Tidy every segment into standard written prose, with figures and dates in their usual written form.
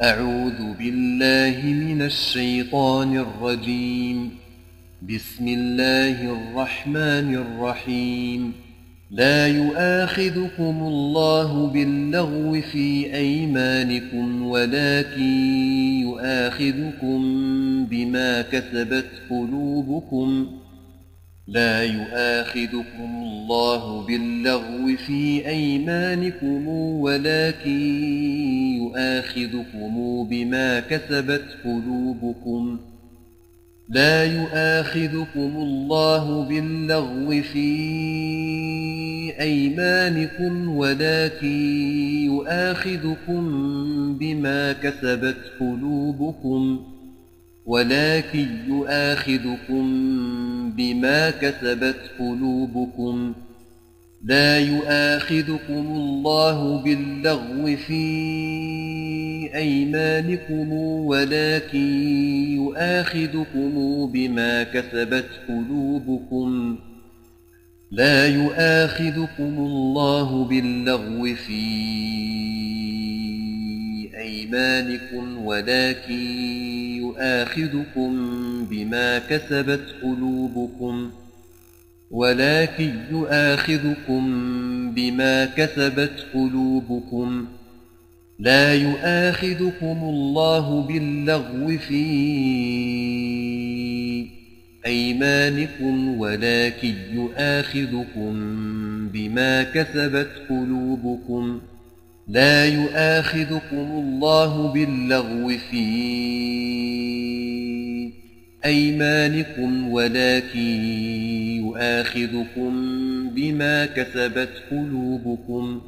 أعوذ بالله من الشيطان الرجيم. بسم الله الرحمن الرحيم. لا يؤاخذكم الله باللغو في أيمانكم ولكن يؤاخذكم بما كسبت قلوبكم. لا يؤاخذكم الله باللغو في أيمانكم ولكن يؤاخذكم بما كسبت قلوبكم. لا يؤاخذكم الله باللغو في أيمانكم ولكن يؤاخذكم بما كسبت قلوبكم. ولكن يؤاخذكم بما كسبت قلوبكم. لا يؤاخذكم الله باللغو في أيمانكم ولكن يؤاخذكم بما كسبت قلوبكم. لا يؤاخذكم الله باللغو في أيمانكم ولكن يؤاخذكم بما كسبت قلوبكم. ولكن يؤاخذكم بما كسبت قلوبكم. لا يؤاخذكم الله باللغو في أيمانكم ولكن يؤاخذكم بما كسبت قلوبكم. لا يؤاخذكم الله باللغو في أيمانكم ولكن يؤاخذكم بما كسبت قلوبكم.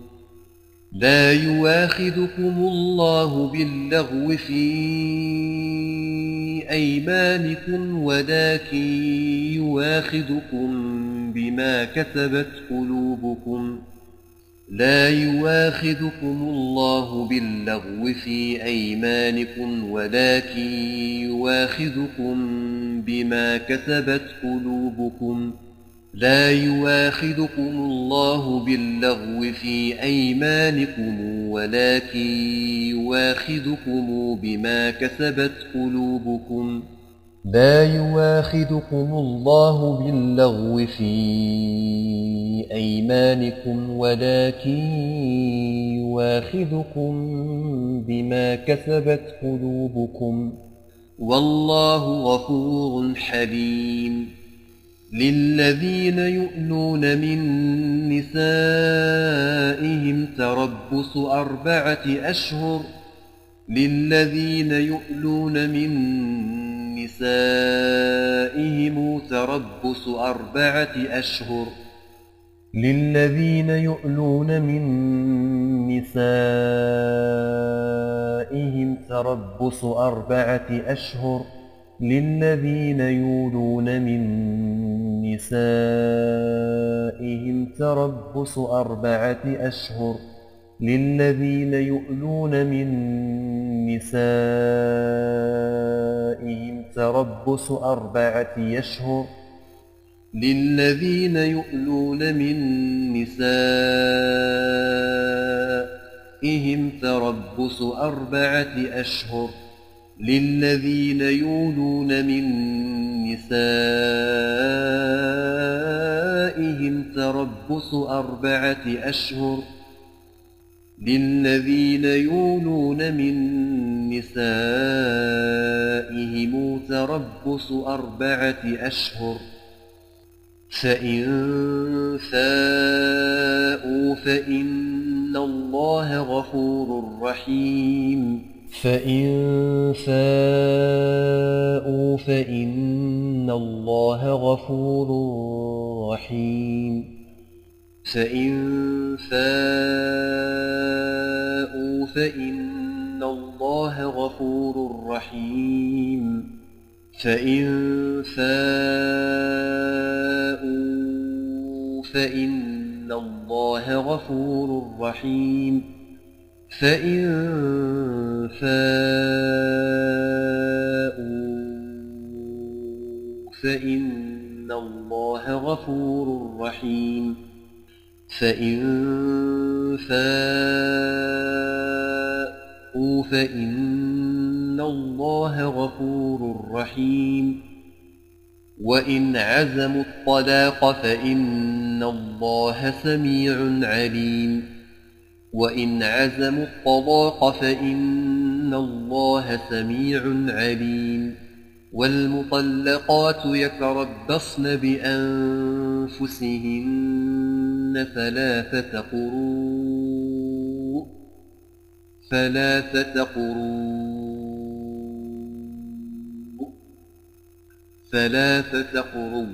لا يؤاخذكم الله باللغو في أيمانكم ولكن يؤاخذكم بما كسبت قلوبكم. لا يؤاخذكم الله باللغو في أيمانكم ولكن يؤاخذكم بما كسبت قلوبكم. لا يؤاخذكم الله باللغو في أيمانكم ولكن يؤاخذكم بما كسبت قلوبكم. لا يؤاخذكم الله باللغو في أيمانكم ولكن يؤاخذكم بما كسبت قلوبكم. والله غفور حليم. للذين يؤلون من نسائهم تربص 4 أشهر. للذين يؤلون من نسائهم تربص 4 أشهر. للذين يؤلون من نسائهم تربص 4 أشهر. للذين يؤلون من نسائهم تربص 4 أشهر. للذين يؤلون من نسائهم تربص 4 أشهر. للذين يؤلون من نسائهم تربص 4 أشهر. للذين يؤلون من نسائهم تربص 4 أشهر. للذين يؤلون من نسائهم تربص 4 أشهر. فإن فاءوا فإن الله غفور رحيم. فإن فاءوا فإن الله غفور رحيم. فإن فاءوا فإن الله غفور رحيم. فإن فاءوا فإن الله غفور رحيم. فإن فاءوا فإن الله غفور رحيم. فإن فاءوا فَاسْتَفْتَحُوا فَإِنَّ اللَّهَ غَفُورٌ رَّحِيمٌ وَإِنْ عَزَمُوا الطَّلَاقَ فَإِنَّ اللَّهَ سَمِيعٌ عَلِيمٌ وَإِنْ عَزَمُوا الطَّلَاقَ فَإِنَّ اللَّهَ سَمِيعٌ عَلِيمٌ وَالْمُطَلَّقَاتُ يَتَرَبَّصْنَ بِأَنفُسِهِنَّ ثلاثة قروء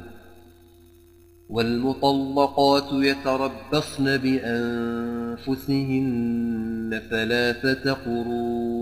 والمطلقات يتربصن بأنفسهن 3 قروء